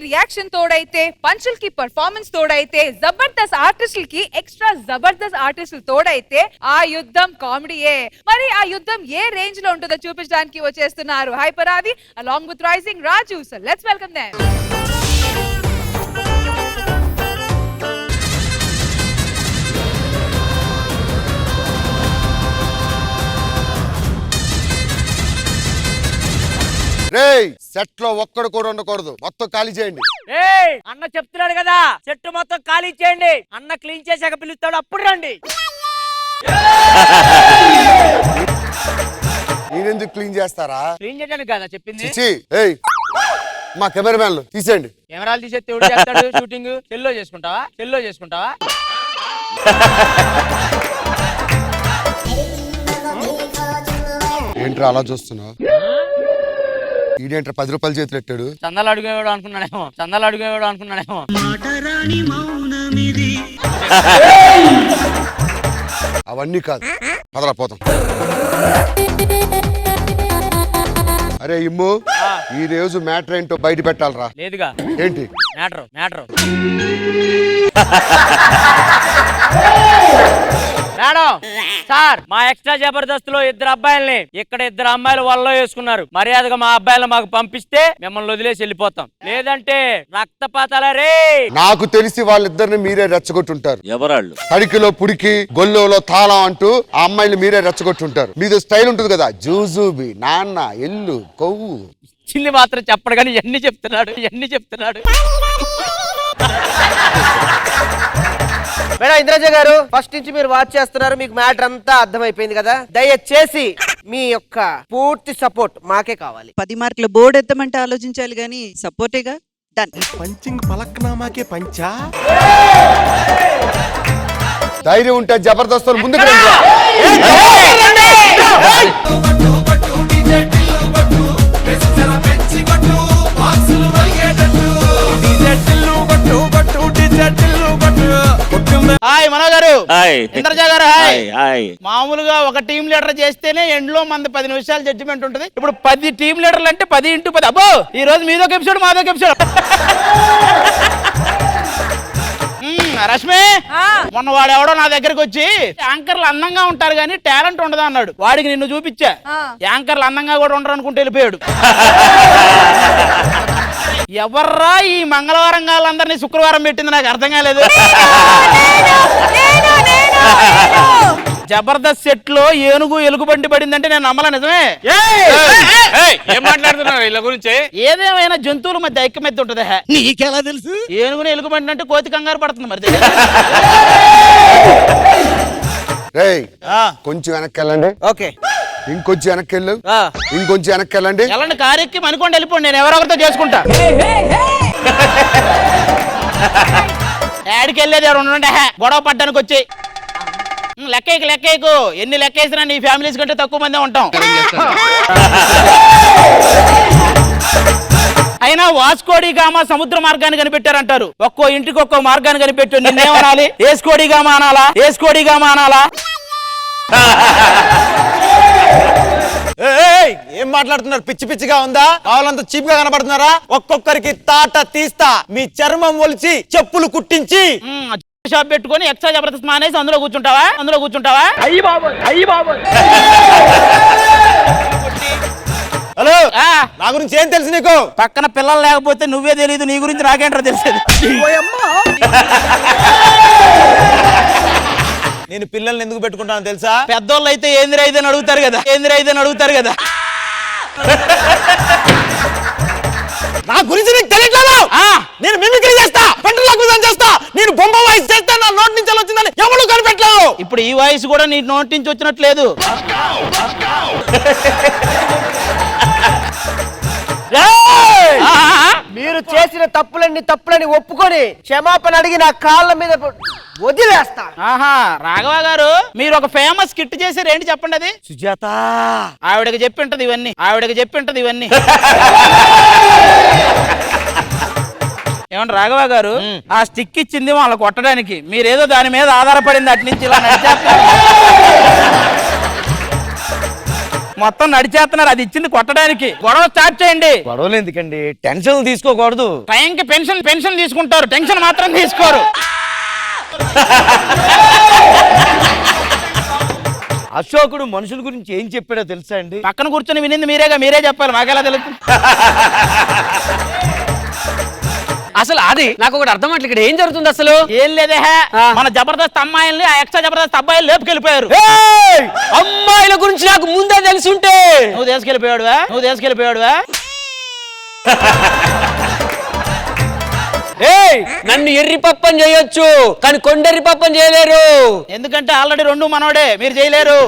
Reaction తోడైతే, పంచులకి performance తోడైతే, Jabardasth ఆర్టిస్టులకి extra Jabardasth ఆర్టిస్టులు తోడైతే ఆ యుద్ధం కామెడీయే. మరి ఆ యుద్ధం ఏ రేంజ్ లో ఉంటుందో చూపించడానికి వచ్చేస్తున్నారు hyper Aadi along with rising Raju. So let's welcome them. రేయ్, సెట్ లో ఒక్కడు కూడా ఉండకూడదు, మొత్తం ఖాళీ చేయండి. అన్న చెప్తున్నాడు కదా, సెట్ మొత్తం ఖాళీ చేయండి. అన్న క్లీన్ చేశాక పిలుస్తాడు, అప్పుడు రండి. నేనెందుకు క్లీన్ చేస్తారా? క్లీన్ చేయడానికి కదా చెప్పింది. ఏయ్, మా కెమెరామెన్లు తీసేయండి. కెమెరాలు తీసేస్తే ఎవడు చేస్తాడు షూటింగ్? సెల్లో చేసుకుంటావా? సెల్లో చేసుకుంటావా? ఏంట్రా అలా చూస్తున్నావు? ఈడేంట్రా 10 రూపాయలు చేతులు ఎట్టాడు? చందాలు అడుగువేవాడు అనుకున్నాడేమో, చందాలు అడుగువేవాడు అనుకున్నాడేమో. అవన్నీ కాదు, పదరా పోతాం. అరే ఇమ్ము, ఈ రోజు మ్యాటర్ ఏంటో బయట పెట్టాలరా. లేదుగా. ఏంటి మ్యాటర్? మ్యాటర్ మేడం, సార్, మా ఎక్స్ట్రా జబర్దస్త్ లో 2 అబ్బాయిల్ని ఇక్కడ 2 అమ్మాయిలు వల్ల వేసుకున్నారు. మర్యాదగా మా అబ్బాయిలు మాకు పంపిస్తే మిమ్మల్ని వదిలేసి వెళ్ళిపోతాం, లేదంటే రక్తపాతాల రే. నాకు తెలిసి వాళ్ళిద్దరిని మీరే రెచ్చగొట్టుంటారు. ఎవరాళ్ళు? తడికిలో పుడికి గొల్లోలో తాళం అంటూ ఆ అమ్మాయిని మీరే రెచ్చగొట్టుంటారు. మీది స్టైల్ ఉంటుంది కదా, జూజూబి, నాన్న, ఎల్లు, కొవ్వు. చిన్ని మాత్రం చెప్పడు కానీ ఎన్ని చెప్తున్నాడు. మేడం ఇంద్రజ గారు, ఫస్ట్ నుంచి మీరు వాచ్ చేస్తున్నారు, మీకు మ్యాటర్ అంతా అర్థమైపోయింది కదా. దయచేసి మీ యొక్క పూర్తి సపోర్ట్ మాకే కావాలి. 10 మార్కుల బోర్డు ఎత్తమంటే ఆలోచించాలి గానీ సపోర్టేగా. డన్. పంచింగ్ పలక్నామాకే పంచా. ధైర్యం ఉంటే జబర్దస్త్ ముందుకు రండి. హాయ్ మనో గారు. హాయ్ ఇంద్రజ గారు. హాయ్. హాయ్. మామూలుగా ఒక టీం లీడర్ చేస్తేనే ఎండ్లో మంది 10 నిమిషాలు జడ్జిమెంట్ ఉంటుంది. ఇప్పుడు 10 టీం లీడర్లు అంటే 10 × 10. అబ్బో, ఈ రోజు మీదొక ఎపిసోడ్, మాదొక ఎపిసోడ్. రష్మి, మొన్న వాడెవడో నా దగ్గరకు వచ్చి యాంకర్లు అందంగా ఉంటారు కానీ టాలెంట్ ఉండదు అన్నాడు. వాడికి నిన్ను చూపించా. యాంకర్లు అందంగా కూడా ఉండరు అనుకుంటే వెళ్ళిపోయాడు. ఎవర్రా ఈ మంగళవారం గాళ్ళందరినీ శుక్రవారం పెట్టింది, నాకు అర్థం కాలేదు. జబర్దస్త్ సెట్ లో ఏనుగు ఎలుగుబంటి పడిందంటే నేను నమ్మలా. నిజమే. ఏం మాట్లాడుతున్నారు ఇలా గురించి? ఏదేమైనా జంతువుల మధ్య ఐక్యమత్య ఉంటది. నీకెలా తెలుసు? ఏనుగుని ఎలుగుబంటి అంటే కోతి కంగారు పడుతుంది. మరి రేయ్, కొంచెం వెనక్కి వెళ్ళండి. ఓకే, ఇంకొంచెం వెనక్కి వెళ్ళు. ఇంకొంచెం వెనక్కి వెళ్ళండి. ఎలాంటి కారెక్కి మనుకోండి వెళ్ళిపోండి, నేను ఎవరొకరితో చేసుకుంటా. యాడికి వెళ్ళేది ఎవరు ఉండండి, గొడవ పడ్డానికి వచ్చి. లెక్కేకు ఎన్ని లెక్కేసినా నీ ఫ్యామిలీస్ కంటే తక్కువ మందే ఉంటాం. అయినా వాస్కోడిగామా సముద్ర మార్గాన్ని కనిపెట్టారంటారు. ఒక్కో ఇంటికి ఒక్కో మార్గాన్ని కనిపెట్టారు. నిన్నేమనాలి? ఏస్కోడిగామా అనాలా? ఏం మాట్లాడుతున్నారు? పిచ్చి పిచ్చిగా ఉందా? కావాలంత చీప్ గా కనబడుతున్నారా? ఒక్కొక్కరికి తాట తీస్తా, మీ చర్మం ఒలిచి చెప్పులు కుట్టించి షాప్ పెట్టుకొని ఎక్స్ట్రా జబర్దస్త్ మానేసి అందులో కూర్చుంటావా? అయ్యి బాబు. హలో, నా గురించి ఏం తెలుసు నీకు? పక్కన పిల్లలు లేకపోతే నువ్వే తెలియదు, నీ గురించి నాకేంటో తెలిసేది. నేను పిల్లల్ని ఎందుకు పెట్టుకుంటాను తెలుసా? పెద్దోళ్ళు అయితే ఏందిరా ఇదని అడుగుతారు కదా. నా గురించి నీకు తెలియట్లేదు. నేను మిమిక్రీ చేస్తా, పెంటలాక్విజన్ చేస్తా, నేను బొమ్మ వాయిస్ చేస్తా. నా నోటి నుంచి వచ్చిందని ఎవరు కనిపెట్టలేదు. ఇప్పుడు ఈ వాయిస్ కూడా నీ నోటి నుంచి వచ్చినట్లేదు. మీరు చేసిన తప్పులని ఒప్పుకొని క్షమాపణ అడిగి నా కాళ్ళ మీద వదిలేస్తా. రాఘవ గారు, మీరు ఒక ఫేమస్ స్కిట్ చేశారు, ఏంటి చెప్పండి అది? సుజాత ఆవిడకి చెప్పింటది ఇవన్నీ. ఏమంటే రాఘవ గారు, ఆ స్టిక్ ఇచ్చింది వాళ్ళని కొట్టడానికి, మీరేదో దాని మీద ఆధారపడింది అటు నుంచి ఇలా నడిచేస్తారు. మొత్తం నడిచేస్తున్నారు, అది ఇచ్చింది కొట్టడానికి. గొడవ స్టార్ట్ చేయండి. గొడవలు ఎందుకండి, టెన్షన్ తీసుకోకూడదు. టైంకి పెన్షన్ తీసుకుంటారు, టెన్షన్ మాత్రం తీసుకోరు. అశోకుడు మనుషుల గురించి ఏం చెప్పాడో తెలుసా అండి? పక్కన కూర్చొని వినింది మీరేగా, మీరే చెప్పాలి, మాకెలా తెలుసు? అసలు అది నాకు ఒకటి అర్థం అట్లా ఇక్కడ ఏం జరుగుతుంది అసలు? ఏం లేదే, మన జబర్దస్త్ అమ్మాయిల్ని ఆ ఎక్స్ట్రా జబర్దస్త్ అబ్బాయిలు లేపుకెళ్ళిపోయారు. అమ్మాయిల గురించి నాకు ముందే తెలుసుంటే నువ్వు తీసుకెళ్ళిపోయాడువా? నన్ను ఎర్రి పప్పని చేయొచ్చు కానీ కొండెర్రి పప్పని చేయలేరు. ఎందుకంటే ఆల్రెడీ రెండు మనోడే, మీరు చేయలేరు.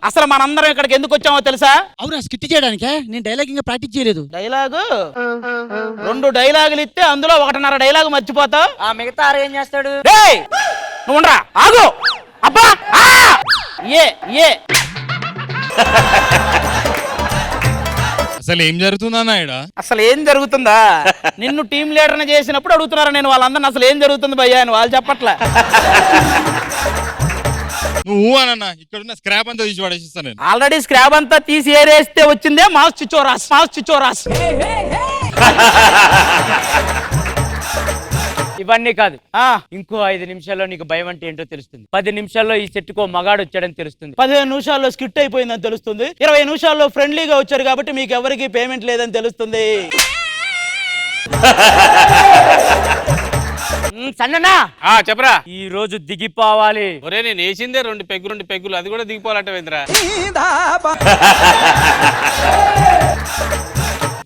అసలు మనందరం ఇక్కడికి ఎందుకు వచ్చామో తెలుసా? అవునా, స్కిట్ చేయడానికే. నేను డైలాగ్ ఇంకా ప్రాక్టీస్ చేయలేదు. డైలాగు 2 డైలాగులు ఇస్తే అందులో 1.5 డైలాగు మర్చిపోతావు. ఆ మిగతా ఏం చేస్తాడు? నువ్వు ఉండరా, ఆగు. అబ్బా ఏ అసలు ఏం జరుగుతుందన్నా ఈడ? అసలు ఏం జరుగుతుందా? నిన్ను టీం లీడర్ని చేసినప్పుడు అడుగుతున్నారు నేను వాళ్ళందరిని, అసలు ఏం జరుగుతుంది భయ్యా అని. వాళ్ళు చెప్పట్లే. నువ్వు అనన్నా ఇక్కడ ఉన్న స్క్రాప్ అంతా తీసి పడేసిస్తాను నేను. ఆల్రెడీ స్క్రాబ్ అంతా తీసి ఏరేస్తే వచ్చిందే మాస్ చిచోరాస్. ఇవన్నీ కాదు, ఇంకో 5 నిమిషాల్లో నీకు భయం అంటే ఏంటో తెలుస్తుంది. 10 నిమిషాల్లో ఈ సెట్కో మగాడు వచ్చాడని తెలుస్తుంది. 15 నిమిషాల్లో స్కిట్ అయిపోయిందని తెలుస్తుంది. 20 నిమిషాల్లో ఫ్రెండ్లీగా వచ్చారు కాబట్టి మీకు ఎవరికి పేమెంట్ లేదని తెలుస్తుంది. సన్ననా చెప్పరా. ఈ రోజు దిగిపోవాలి. ఒరే నేను వేసిందే 2 పెగ్గులు, అది కూడా దిగిపోవాలంటే వేంద్రా.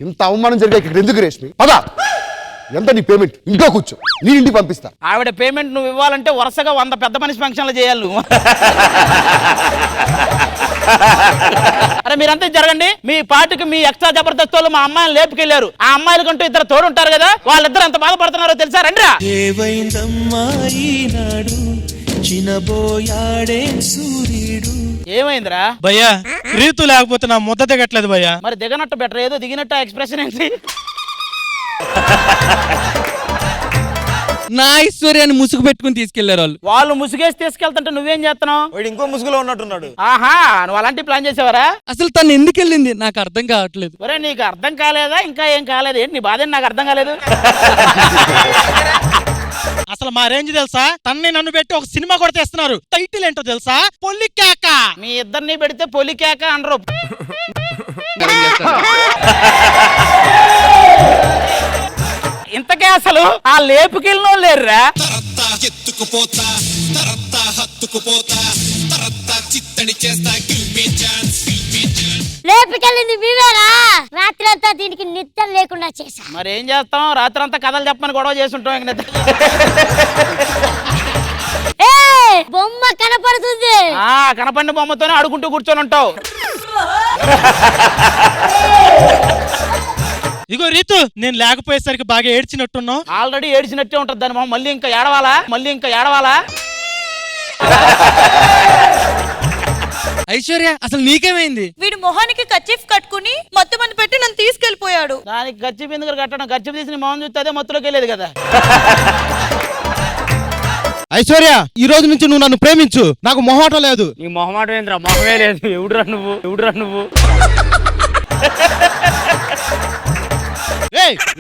ఇంత అవమానం జరిగా ఇక్కడ ఎందుకు రేష్మి? పదా, ఎంత నీ పేమెంట్? ఇంట్లో కూర్చో, నీ ఇంటికి పంపిస్తా. ఆవిడ పేమెంట్ నువ్వు ఇవ్వాలంటే వరుసగా 100 పెద్ద మనిషి ఫంక్షన్లు చేయాలి నువ్వు. అరే మీరంతా జరగండి. మీ పార్టీకి మీ ఎక్స్ట్రా జబర్దస్త్ వాళ్ళు మా అమ్మాయిని లేపుకెళ్లారు. ఆ అమ్మాయిల కంటూ 2 తోడు ఉంటారు కదా, వాళ్ళిద్దరు ఎంత బాధపడుతున్నారో తెలుసా? రండిరా. ఏమైందిరా భయ్యా? రీతు లేకపోతే నా ముద్ద దిగట్లేదు భయ్యా. మరి దిగనట్టు బెటర్, ఏదో దిగినట్టు ఎక్స్ప్రెషన్ ఏంటి? నా ఐశ్వర్యాన్ని ముసుగు పెట్టుకుని తీసుకెళ్లారు వాళ్ళు ముసుగేసి తీసుకెళ్తుంటే నువ్వేం చేస్తున్నావు? వాడు ఇంకో ముసుగులో ఉన్నట్టున్నాడు. ఆహా, నువ్వు అలాంటి ప్లాన్ చేసావరా? అసలు తను ఎందుకు వెళ్ళింది నాకు అర్థం కావట్లేదు. ఒరే నీకు అర్థం కాలేదా? ఇంకా ఏం కాలేదు ఏంటి నీ బాధ? నాకు అర్థం కాలేదు. అసలు మా రేంజ్ తెలుసా? తన్ని నన్ను పెట్టి ఒక సినిమా కూడా తెస్తున్నారు. టైటిల్ ఏంటో తెలుసా? పొల్లికేక. మీ ఇద్దరిని పెడితే పొలికేక అనరు. ఇంతకే అసలు ఆ లేపుకెళ్ళిన వాళ్ళు లేరురా? లేపుకెళ్ళింది మీవేరా? రాత్రి అంతా దీనికి నిద్ర లేకుండా చేశా. మరి ఏం చేస్తాం, రాత్రి అంతా కథలు చెప్పమని గొడవ చేస్తుంటాం. ఇంక బొమ్మ కనపడుతుంది. కనపడిన బొమ్మతోనే అడుగుంటూ కూర్చొని ఉంటావు. ఇగో రీతు, నేను లేకపోయేసరికి బాగా ఏడ్చినట్టున్నావు. ఆల్రెడీ ఏడ్చినట్టే ఉంటది దాని మొహం. మళ్ళీ ఇంకా ఏడవాలా? ఐశ్వర్య, అసలు నీకేమైంది? వీడి మొహానికి కచ్చిఫ్ కట్టుకుని మొత్తం అని పెట్టి నన్ను తీసుకెళ్లిపోయాడు. దానికి గచ్చి బిందుకు కట్టడం, గచ్చి తీసి మొహం చూస్తే అదే మత్తులోకి వెళ్ళేది కదా. ఐశ్వర్య, ఈ రోజు నుంచి నువ్వు నన్ను ప్రేమించు. నాకు మొహమాటం లేదు. నీ మొహమాటం ఏంద్రా? మొహమే లేదు. ఎవడురా నువ్వు?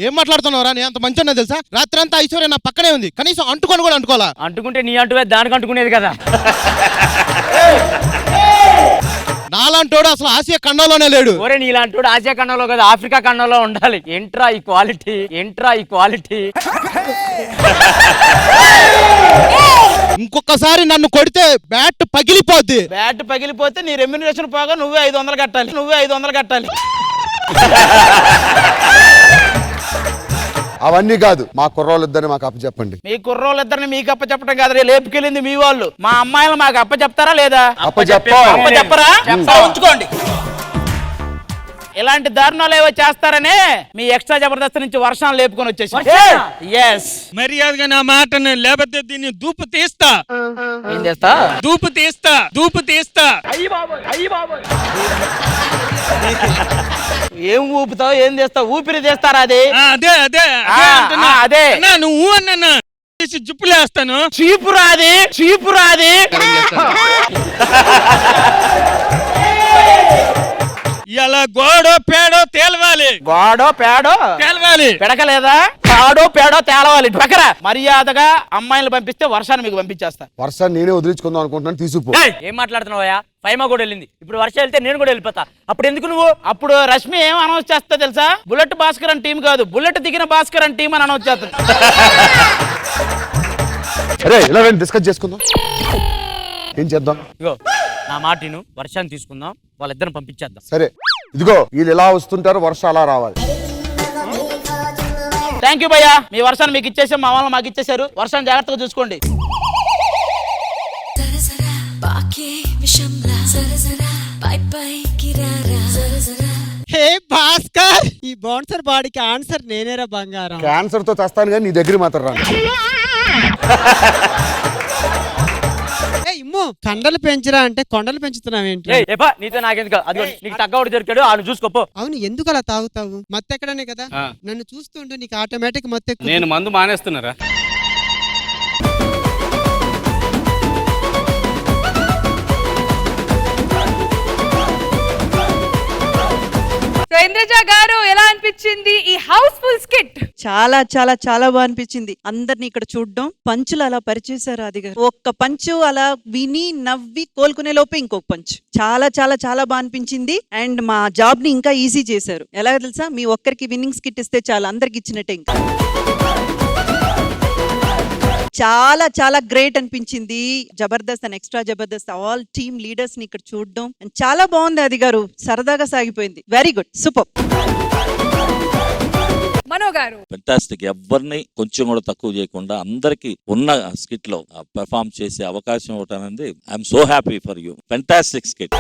ఏం మాట్లాడుతున్నావురా? నేను అంత మంచి తెలుసా? రాత్రి అంతా ఐశ్వర్య నా పక్కనే ఉంది, కనీసం అంటుకొని కూడా అంటుకోవాలా? అంటుకుంటే నీ అంటువే దానికి అంటుకునేది కదా. నాలాంటోడు అసలు ఆసియా ఖండంలోనే లేడు. ఒరే నీలాంటోడు ఆసియా ఖండంలో కదా, ఆఫ్రికా ఖండంలో ఉండాలి. ఎంట్రా ఈ క్వాలిటీ. ఇంకొకసారి నన్ను కొడితే బ్యాట్ పగిలిపోద్ది. బ్యాట్ పగిలిపోతే నీ రెమ్యూనరేషన్ పోగా నువ్వే 500 కట్టాలి. అవన్నీ కాదు, మా కుర్రోళ్ళిద్దరిని మాకు అప్పచెప్పండి. మీ కుర్రోళ్ళిద్దరిని మీకు అప్పచెప్పడం కాదు, లేపుకెళ్ళింది మీ వాళ్ళు. మా అమ్మాయిలు మాకు అప్పచెప్తారా లేదా? అప్పచెప్పరా? ఉంచుకోండి. ఇలాంటి దారుణాలు ఏవో చేస్తారనే మీ ఎక్స్ట్రా జబర్దస్త్ నుంచి వర్షాలు లేపుకొని వచ్చేసి. మర్యాదగా నా మాటను, లేకపోతే దీన్ని దూపు తీస్తా. ఏం చేస్తా? దూపు తీస్తా. ఏం ఊపుతావు? ఏం చేస్తావు? ఊపిరి తీస్తారా? అది అదే అదే నువ్వు అన్నా తీసి జుప్పులేస్తాను. చీపురాది ఇలా గోడో పేడో తేలవాలి. గోడో పేడో తేలవాలి. పెడకలేదా? పేడో తేలవాలి. బకరా మర్యాదగా అమ్మాయిలు పంపిస్తే వర్షాన్ని మీకు పంపించేస్తా. వర్షాన్ని నేనే వదిలించుకుందాం అనుకుంటున్నాను, తీసుకుపో. ఏం మాట్లాడుతున్నావా? ఫైమా కూడా వెళ్ళింది, ఇప్పుడు వర్షం వెళ్తే నేను కూడా వెళ్ళిపోతా. అప్పుడు ఎందుకు నువ్వు? అప్పుడు రష్మి ఏం అనౌన్స్ చేస్తా తెలుసా? బుల్లెట్ భాస్కర్ అని టీం కాదు, బుల్లెట్ దిగిన భాస్కర్ అని టీం అని అనౌన్స్ చేస్తుంది. అరే ఇలా డిస్కస్ చేసుకుందాం, ఏం చేద్దాం? ఇగో నా మాటిను, వర్షాన్ని తీసుకుందాం, వాళ్ళిద్దరిని పంపించేద్దాం. సరే ఇదిగో వీళ్ళు ఎలా వస్తుంటారు, వర్షం అలా రావాలి. థ్యాంక్ యూ భయ్యా, మీ వర్షాన్ని మీకు ఇచ్చేసాం, మా వాళ్ళని మాకు ఇచ్చేసారు. వర్షాన్ని జాగ్రత్తగా చూసుకోండి. హే భాస్కర్, ఈ బౌన్సర్ బాడీకి ఆన్సర్ నేనేరా బంగారం. క్యాన్సర్ తో చస్తాను కానీ నీ దగ్గర మాత్రం రాను. ఇమ్ము కండలు పెంచరా అంటే కొండలు పెంచుతున్నావేంటి? నీతో నాకెందుకు? అది నీకు తగ్గవాడు దొరికాడు, ఆయన చూసుకోపో. అవును, ఎందుకు అలా తాగుతావు? మత్తెక్కడనే కదా, నన్ను చూస్తుంటూ నీకు ఆటోమేటిక్ మత్తెక్కు. నేను మందు మానేస్తున్నారా? సో ఇంద్రజ గారు ఎలా అనిపించింది ఈ హౌస్ఫుల్ స్కిట్? చాలా చాలా చాలా బాగా అనిపించింది. అందరిని ఇక్కడ చూడడం, పంచులు అలా పరిచేశారు. అది ఒక్క పంచు అలా విని నవ్వి కోలుకునే లోపే ఇంకొక పంచ్. చాలా చాలా చాలా బాగా అనిపించింది. అండ్ మా జాబ్ ని ఇంకా ఈజీ చేశారు. ఎలా తెలుసా? మీ ఒక్కరికి విన్నింగ్ స్కిట్ ఇస్తే చాలా, అందరికి ఇచ్చినట్టే. ఇంకా చాలా చాలా గ్రేట్ అనిపించింది. Jabardasth and extra Jabardasth all team leaders ని ఇక్కడ చూడడం చాలా బాగుంది. అది గారు సరదాగా సాగిపోయింది. Very good, super. మనో గారు ఫెంటాస్టిక్. ఎవరిని కొంచెం కూడా తక్కువ చేయకుండా అందరికి ఉన్న స్కిట్ లో పెర్ఫార్మ్ చేసే అవకాశం ఇవ్వటం అనేది I'm so happy for you. Fantastic skit.